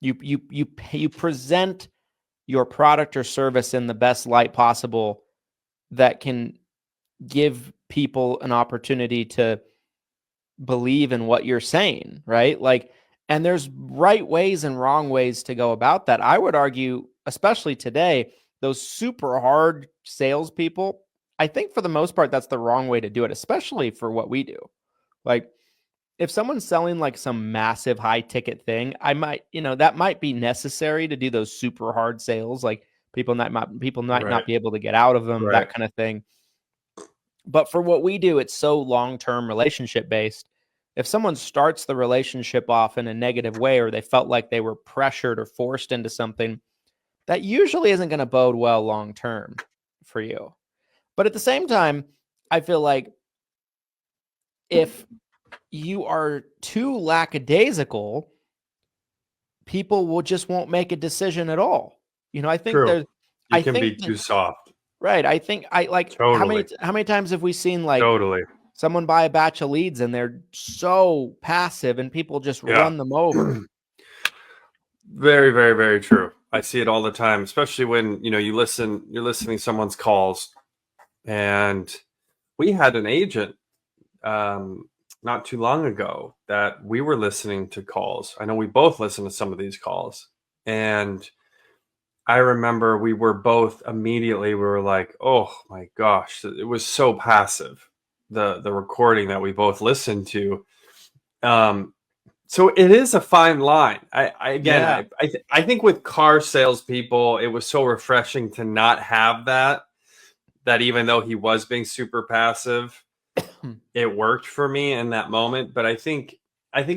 You present your product or service in the best light possible that can give people an opportunity to believe in what you're saying, right? Like, and there's right ways and wrong ways to go about that. I would argue, especially today, those super hard salespeople, I think for the most part, that's the wrong way to do it, especially for what we do. Like, if someone's selling like some massive high ticket thing, I might, that might be necessary to do those super hard sales. Like, people might not be able to get out of them, that kind of thing. But for what we do, it's so long-term relationship based. If someone starts the relationship off in a negative way, or they felt like they were pressured or forced into something, that usually isn't going to bode well long-term for you. But at the same time, I feel like if you are too lackadaisical, people won't make a decision at all. I think you can be too soft. Right. I think totally. How many times have we seen like someone buy a batch of leads and they're so passive and people just run them over? Very, very, very true. I see it all the time, especially when, you're listening to someone's calls. And we had an agent not too long ago that we were listening to calls. I know we both listened to some of these calls, and I remember we were like, oh my gosh, it was so passive, the recording that we both listened to. So it is a fine line. Yeah. I think with car salespeople, it was so refreshing to not have that even though he was being super passive, it worked for me in that moment. But I think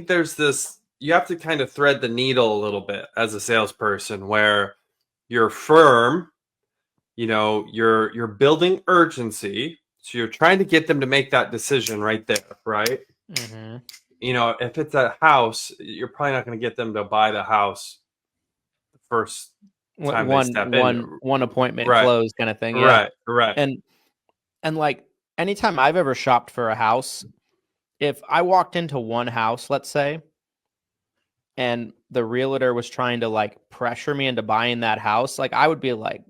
there's this, you have to kind of thread the needle a little bit as a salesperson where you're firm, you're building urgency. So you're trying to get them to make that decision right there, right? Mm-hmm. If it's a house, you're probably not going to get them to buy the house the first time they step in. One appointment Right, closed kind of thing. Yeah. right. And like anytime I've ever shopped for a house, if I walked into one house, let's say, and the realtor was trying to like pressure me into buying that house, like I'd be like,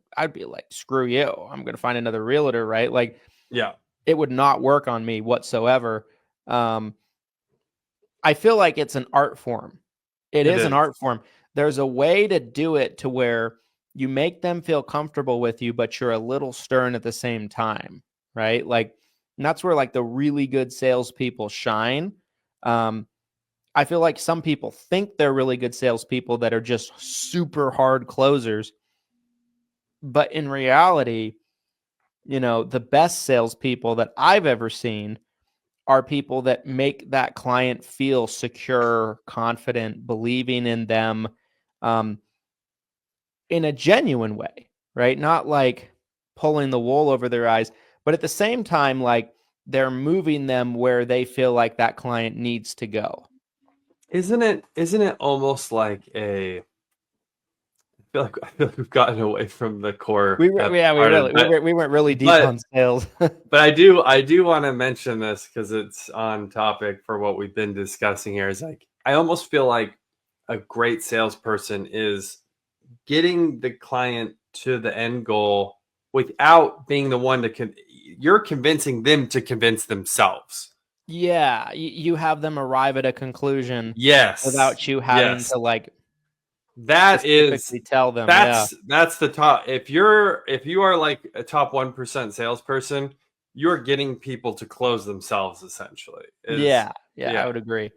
screw you. I'm going to find another realtor, right? Like, Yeah. it would not work on me whatsoever. I feel like it's an art form. It is an art form. There's a way to do it to where you make them feel comfortable with you, but you're a little stern at the same time, right? Like, and that's where like the really good salespeople shine. I feel like some people think they're really good salespeople that are just super hard closers. But in reality, the best salespeople that I've ever seen are people that make that client feel secure, confident, believing in them in a genuine way, right? Not like pulling the wool over their eyes, but at the same time, like they're moving them where they feel like that client needs to go. Isn't it almost like I feel like we've gotten away from the core. We went really deep on sales. But I do want to mention this because it's on topic for what we've been discussing here. Is like I almost feel like a great salesperson is getting the client to the end goal without being the one to you're convincing them to convince themselves. Yeah, you have them arrive at a conclusion. Yes, without you having to like. That is tell them that's the top. If you are like a top 1% salesperson, you're getting people to close themselves essentially. Yeah, I would agree,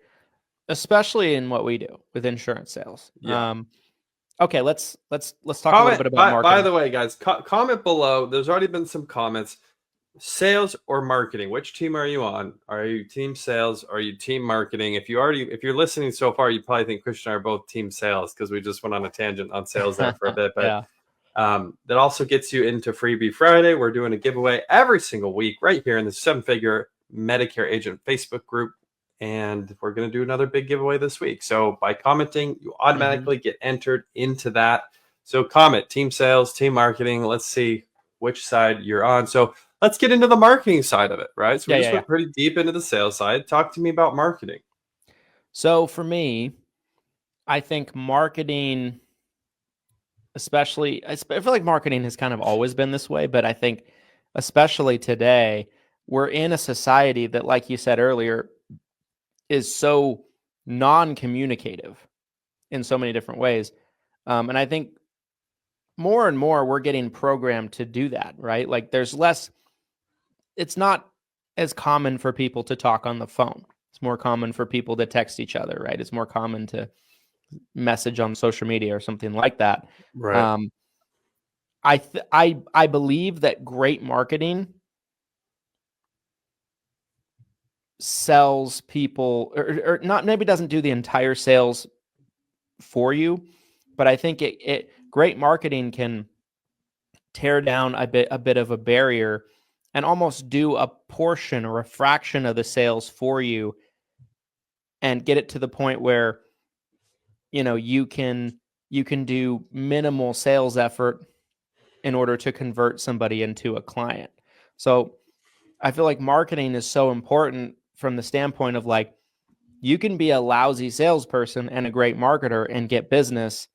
especially in what we do with insurance sales. Yeah. Okay, let's talk a little bit about marketing. By the way, guys, comment below. There's already been some comments. Sales or marketing? Which team are you on? Are you team sales? Or are you team marketing? If you're listening so far, you probably think Christian and I are both team sales because we just went on a tangent on sales there for a bit. But that also gets you into Freebie Friday. We're doing a giveaway every single week right here in the 7-Figure Medicare Agent Facebook group. And we're going to do another big giveaway this week. So by commenting, you automatically get entered into that. So comment team sales, team marketing. Let's see which side you're on. So let's get into the marketing side of it, right? So we just went pretty deep into the sales side. Talk to me about marketing. So for me, I think marketing, especially, I feel like marketing has kind of always been this way, but I think especially today, we're in a society that, like you said earlier, is so non-communicative in so many different ways. And I think more and more we're getting programmed to do that, right? Like there's less, it's not as common for people to talk on the phone. It's more common for people to text each other, right? It's more common to message on social media or something like that. Right. I believe that great marketing sells people, or not, maybe doesn't do the entire sales for you, but I think it great marketing can tear down a bit of a barrier and almost do a portion or a fraction of the sales for you and get it to the point where you can do minimal sales effort in order to convert somebody into a client. So I feel like marketing is so important from the standpoint of like, you can be a lousy salesperson and a great marketer and get business.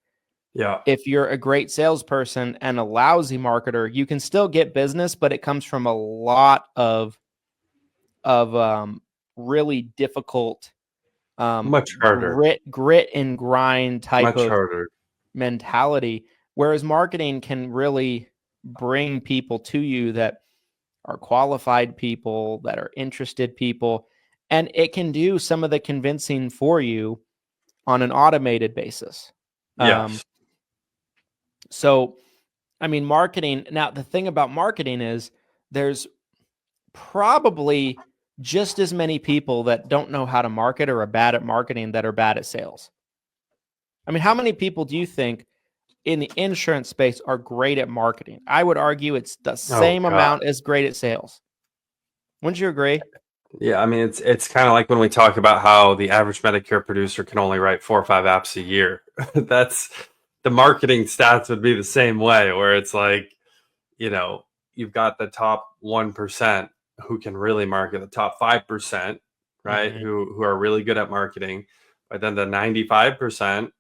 Yeah. If you're a great salesperson and a lousy marketer, you can still get business, but it comes from a lot of really difficult, much harder grit and grind type much of harder mentality. Whereas marketing can really bring people to you that are qualified people, that are interested people. and it can do some of the convincing for you on an automated basis. Yes. So, I mean, marketing. Now, the thing about marketing is there's probably just as many people that don't know how to market or are bad at marketing that are bad at sales. I mean, how many people do you think in the insurance space are great at marketing? I would argue it's the same amount as great at sales. Wouldn't you agree? Yeah, I mean it's kind of like when we talk about how the average Medicare producer can only write 4 or 5 apps a year. That's the marketing stats would be the same way, where it's like, you've got the top 1% who can really market, the top 5%, right? Mm-hmm. Who are really good at marketing, but then the 95%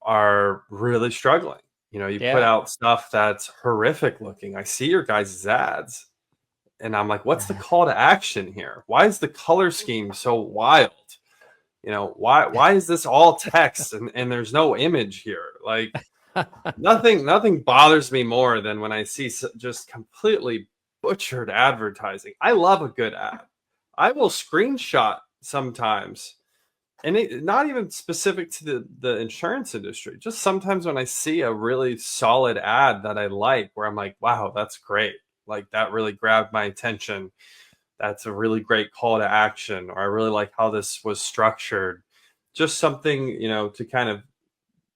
are really struggling. You put Yeah. out stuff that's horrific looking. I see your guys' ads and I'm like, what's the call to action here? Why is the color scheme so wild? Why is this all text and there's no image here? Like, nothing bothers me more than when I see just completely butchered advertising. I love a good ad. I will screenshot sometimes, and not even specific to the insurance industry. Just sometimes when I see a really solid ad that I like, where I'm like, wow, that's great. Like, that really grabbed my attention. That's a really great call to action, or I really like how this was structured. Just something, to kind of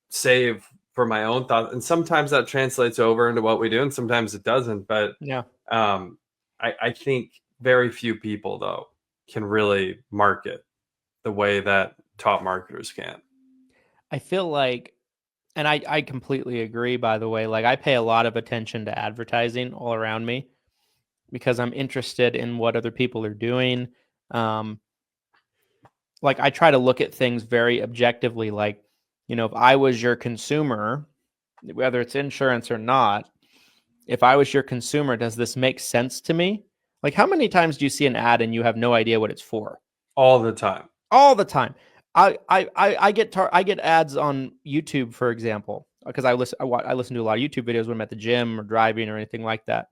save for my own thoughts. And sometimes that translates over into what we do, and sometimes it doesn't. But Yeah. I think very few people, though, can really market the way that top marketers can. I feel like, and I completely agree, by the way, like I pay a lot of attention to advertising all around me because I'm interested in what other people are doing. Like I try to look at things very objectively. Like, if I was your consumer, whether it's insurance or not, if I was your consumer, does this make sense to me? Like, how many times do you see an ad and you have no idea what it's for? All the time. All the time. I get ads on YouTube, for example, because I listen to a lot of YouTube videos when I'm at the gym or driving or anything like that.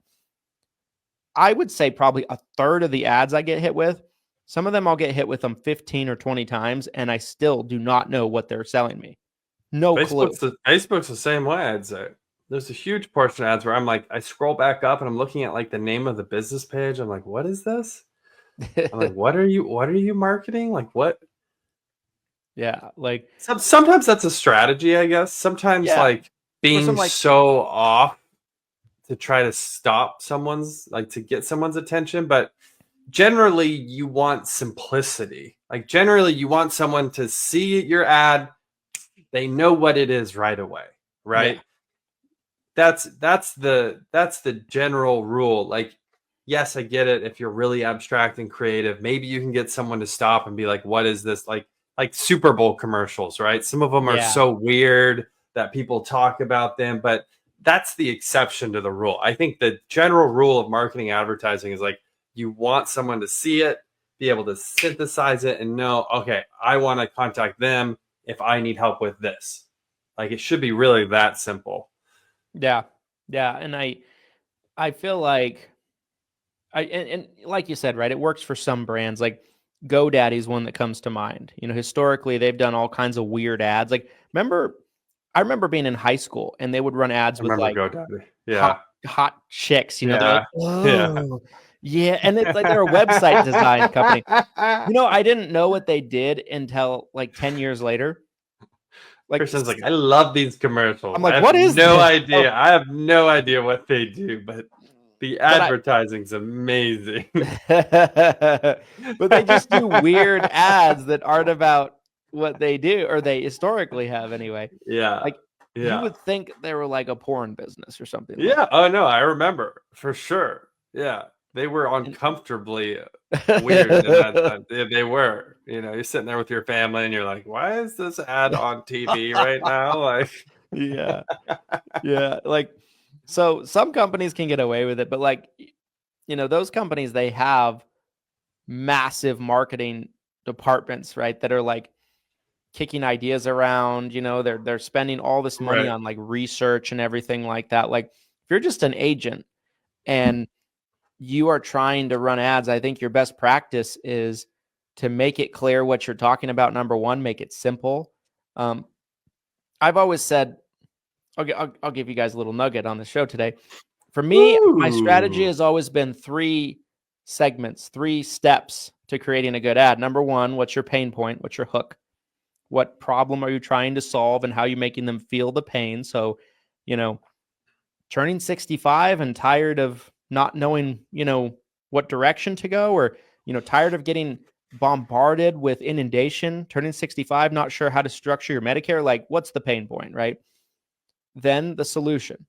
I would say probably a third of the ads I get hit with, some of them I'll get hit with them 15 or 20 times, and I still do not know what they're selling me. No clue. Facebook's the same way, I'd say. There's a huge portion of ads where I'm like, I scroll back up and I'm looking at like the name of the business page. I'm like, what is this? I'm like, what are you marketing? Like, what? Yeah, like Sometimes that's a strategy, I guess. Sometimes like being so off to try to stop someone's, like, to get someone's attention, but generally you want simplicity. Like, generally you want someone to see your ad, they know what it is right away, right? Yeah. That's the general rule. Like, yes, I get it. If you're really abstract and creative, maybe you can get someone to stop and be like, what is this? Like Super Bowl commercials, right? Some of them are so weird that people talk about them, but that's the exception to the rule. I think the general rule of marketing advertising is like, you want someone to see it, be able to synthesize it, and know, okay, I want to contact them if I need help with this. Like, it should be really that simple. Yeah. And I feel like and like you said, right, it works for some brands. Like GoDaddy's one that comes to mind. Historically they've done all kinds of weird ads. Like, I remember being in high school and they would run ads with like GoDaddy. Yeah. hot chicks, they're like, oh, yeah. And it's like they're a website design company. I didn't know what they did until like 10 years later. Like, Christian's like, I love these commercials. I'm like, what is no this? idea. I have no idea what they do, but the advertising's amazing. But they just do weird ads that aren't about what they do, or they historically have anyway. Yeah. Like, you would think they were like a porn business or something. Yeah. Oh no, I remember for sure. Yeah. They were uncomfortably weird in that time. They were. You're sitting there with your family and you're like, why is this ad on TV right now? Like, yeah. Like, so some companies can get away with it, but like, those companies, they have massive marketing departments, right? That are like kicking ideas around, they're spending all this money on like research and everything like that. Like, if you're just an agent and you are trying to run ads, I think your best practice is make it clear what you're talking about. Number one, make it simple. I've always said, I'll give you guys a little nugget on the show today. For me, my strategy has always been 3 segments, 3 steps to creating a good ad. Number one, what's your pain point? What's your hook? What problem are you trying to solve, and how you're making them feel the pain? So, turning 65 and tired of not knowing, what direction to go, or, tired of getting bombarded with inundation, turning 65, not sure how to structure your Medicare. Like, what's the pain point, right? Then the solution.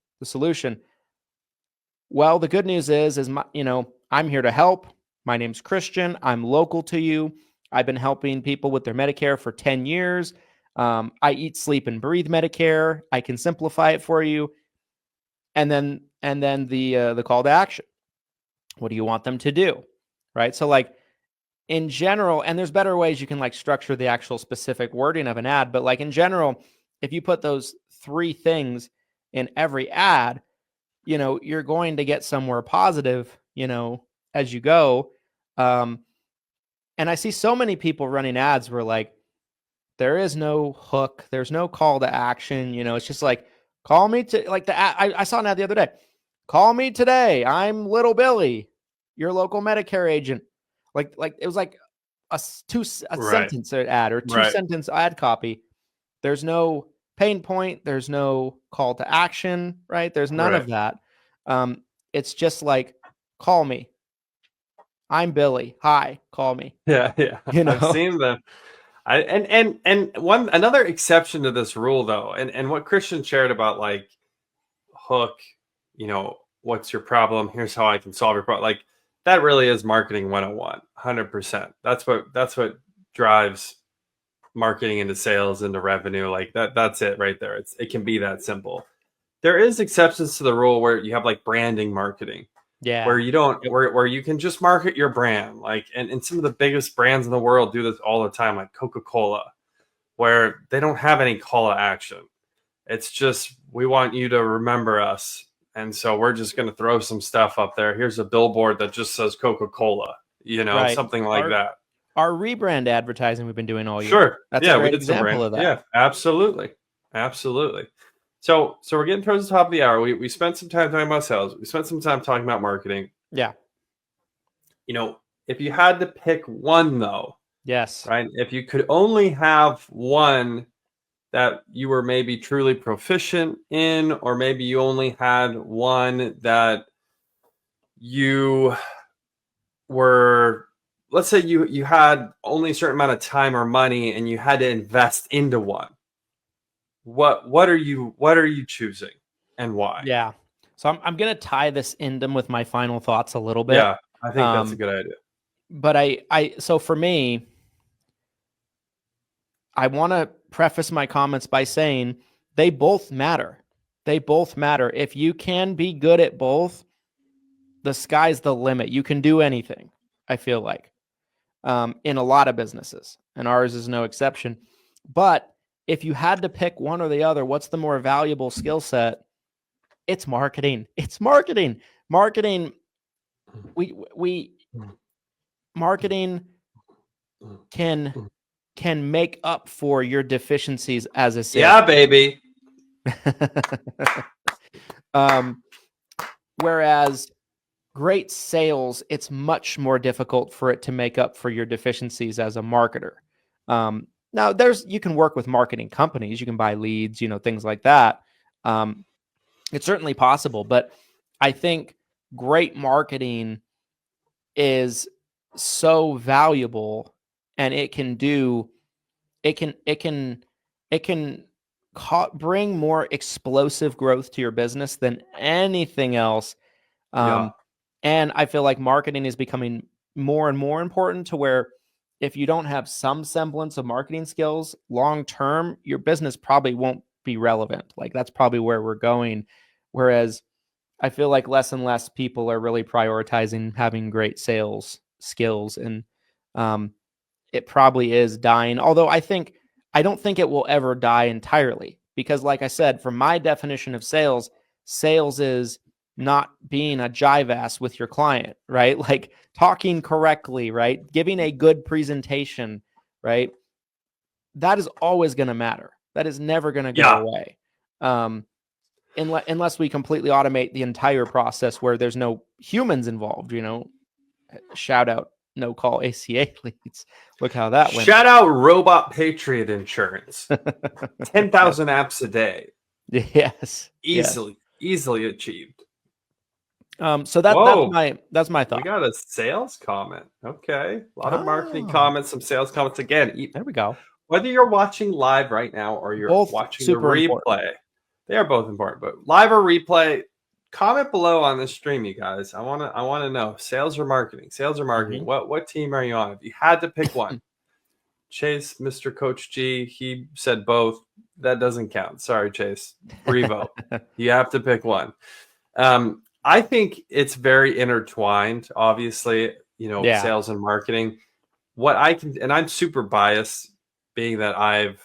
Well, the good news is I'm here to help. My name's Christian. I'm local to you. I've been helping people with their Medicare for 10 years. I eat, sleep, and breathe Medicare. I can simplify it for you. And then the call to action. What do you want them to do? Right? So like in general, and there's better ways you can like structure the actual specific wording of an ad, but like in general, if you put those 3 things in every ad, you're going to get somewhere positive, as you go. And I see so many people running ads where like, there is no hook. There's no call to action. It's just like, call me to like I saw an ad the other day. Call me today. I'm Little Billy, your local Medicare agent. Like it was like a sentence ad or 2-sentence ad copy. There's no pain point. There's no call to action, right? There's none of that. It's just like, call me. I'm Billy. Hi, call me. Yeah. I've seen them. Another exception to this rule though, and what Christian shared about like hook, what's your problem? Here's how I can solve your problem. Like that really is marketing 101, 100%. That's what drives marketing into sales, into revenue. Like that's it right there. It can be that simple. There is exceptions to the rule where you have like branding marketing. Yeah. Where you don't, where you can just market your brand. Like, and some of the biggest brands in the world do this all the time, like Coca-Cola, where they don't have any call to action. It's just, we want you to remember us. And so we're just going to throw some stuff up there. Here's a billboard that just says Coca-Cola, something like that. Our rebrand advertising we've been doing all year. Sure. That's a great example of that. Yeah, absolutely. So we're getting towards the top of the hour. We spent some time talking about sales. We spent some time talking about marketing. Yeah. If you had to pick one though. Yes. Right. If you could only have one that you were maybe truly proficient in, or maybe you only had one that you were, let's say you had only a certain amount of time or money and you had to invest into one. What are you choosing and why? Yeah. So I'm going to tie this into with my final thoughts a little bit. Yeah, I think that's a good idea. But so for me, I want to preface my comments by saying they both matter. They both matter. If you can be good at both, the sky's the limit. You can do anything, I feel like, in a lot of businesses, and ours is no exception. But if you had to pick one or the other, what's the more valuable skill set? It's marketing. Marketing can make up for your deficiencies as a sales. Yeah, baby. Whereas great sales, it's much more difficult for it to make up for your deficiencies as a marketer. Now you can work with marketing companies, you can buy leads, things like that. It's certainly possible, but I think great marketing is so valuable, and it can bring more explosive growth to your business than anything else. And I feel like marketing is becoming more and more important, to where if you don't have some semblance of marketing skills, long term, your business probably won't be relevant. Like that's probably where we're going. Whereas I feel like less and less people are really prioritizing having great sales skills, and it probably is dying. Although I don't think it will ever die entirely, because like I said, from my definition of sales is not being a jive ass with your client, right? Like talking correctly, right? Giving a good presentation, right? That is always going to matter. That is never going to go away. Unless we completely automate the entire process where there's no humans involved, shout out no call ACA leads. Look how that went. Shout out Robot Patriot Insurance. 10,000 apps a day. Yes. Easily achieved. So that's my thought. We got a sales comment. Okay. A lot of marketing comments, some sales comments. Again, there we go. Whether you're watching live right now or you're both watching the replay, important. They are both important. But live or replay, comment below on this stream, you guys. I want to know sales or marketing. Mm-hmm. What team are you on? If you had to pick one, Chase, Mr. Coach G, he said both. That doesn't count. Sorry, Chase. Revote. You have to pick one. I think it's very intertwined. Obviously, sales and marketing. And I'm super biased, being that I've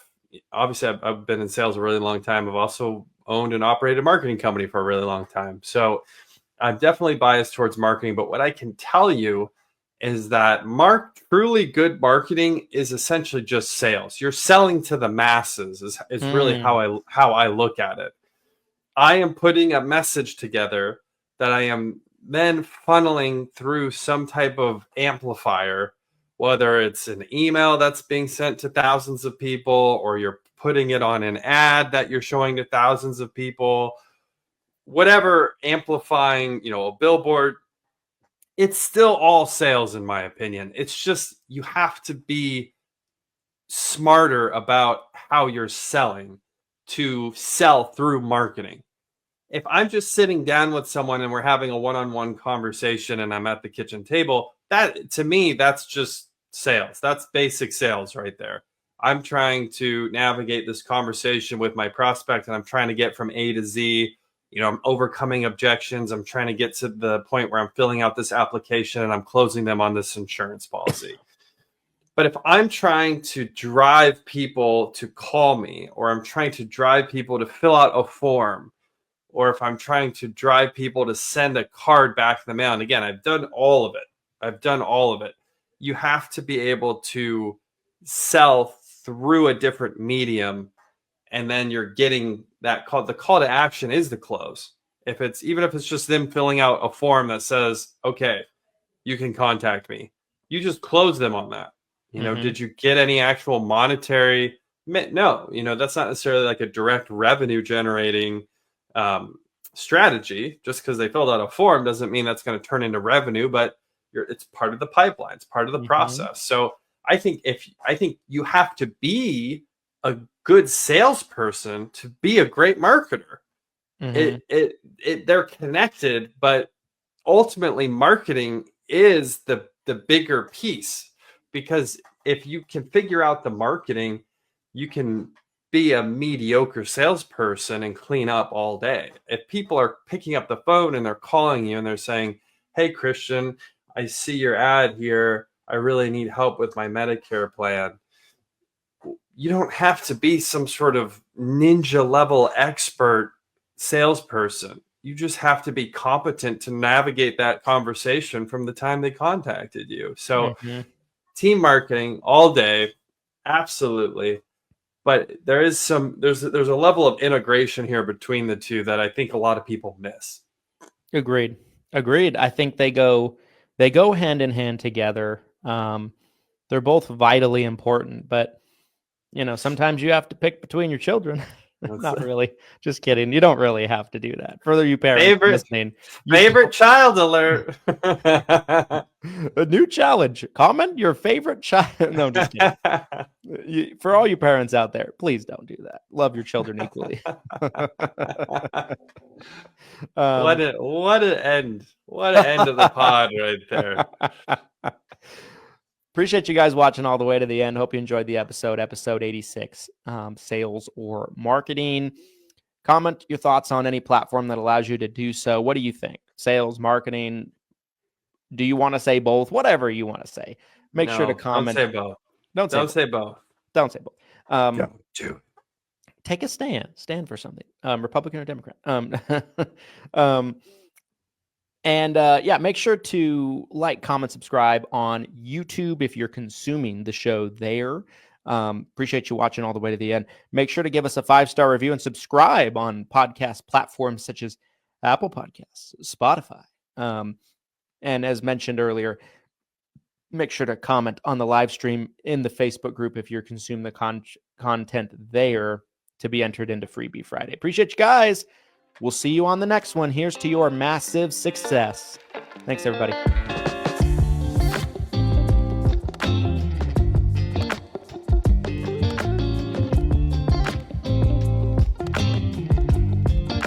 been in sales a really long time. I've also owned and operated a marketing company for a really long time. So I'm definitely biased towards marketing. But what I can tell you is that truly good marketing is essentially just sales. You're selling to the masses is really how I look at it. I am putting a message together that I am then funneling through some type of amplifier, whether it's an email that's being sent to thousands of people, or you're putting it on an ad that you're showing to thousands of people, whatever, amplifying, a billboard. It's still all sales, in my opinion. It's just you have to be smarter about how you're selling to sell through marketing. If I'm just sitting down with someone and we're having a one-on-one conversation and I'm at the kitchen table, that, to me, that's just sales. That's basic sales right there. I'm trying to navigate this conversation with my prospect, and I'm trying to get from A to Z. I'm overcoming objections. I'm trying to get to the point where I'm filling out this application and I'm closing them on this insurance policy. But if I'm trying to drive people to call me, or I'm trying to drive people to fill out a form, or if I'm trying to drive people to send a card back in the mail, and again, I've done all of it. You have to be able to sell through a different medium, and then you're getting that call. The call to action is the close. Even if it's just them filling out a form that says, okay, you can contact me, you just close them on that. Did you get any actual monetary? No, that's not necessarily like a direct revenue generating strategy. Just because they filled out a form doesn't mean that's going to turn into revenue, but it's part of the pipeline. It's part of the process. So I think you have to be a good salesperson to be a great marketer. They're connected, but ultimately marketing is the bigger piece, because if you can figure out the marketing, you can be a mediocre salesperson and clean up all day. If people are picking up the phone and they're calling you and they're saying, hey, Christian, I see your ad here. I really need help with my Medicare plan. You don't have to be some sort of ninja level expert salesperson. You just have to be competent to navigate that conversation from the time they contacted you. So team marketing all day. Absolutely. But there's a level of integration here between the two that I think a lot of people miss. Agreed. I think they go hand in hand together. They're both vitally important, but sometimes you have to pick between your children. Not really. Just kidding. You don't really have to do that. For you parents listening. Favorite child alert. A new challenge. Comment your favorite child. No, I'm just kidding. For all you parents out there, please don't do that. Love your children equally. What an end. What an end of the pod right there. Appreciate you guys watching all the way to the end. Hope you enjoyed the episode 86, sales or marketing. Comment your thoughts on any platform that allows you to do so. What do you think? Sales, marketing? Do you want to say both? Whatever you want to say. Make sure to comment. Don't say both. Don't say both. Don't say both. Don't do it. Take a stand. Stand for something. Republican or Democrat. And yeah, make sure to like, comment, subscribe on YouTube if you're consuming the show there. Appreciate you watching all the way to the end. Make sure to give us a 5-star review and subscribe on podcast platforms such as Apple Podcasts, Spotify. And as mentioned earlier, make sure to comment on the live stream in the Facebook group if you're consuming the content there to be entered into Freebie Friday. Appreciate you guys. We'll see you on the next one. Here's to your massive success. Thanks, everybody.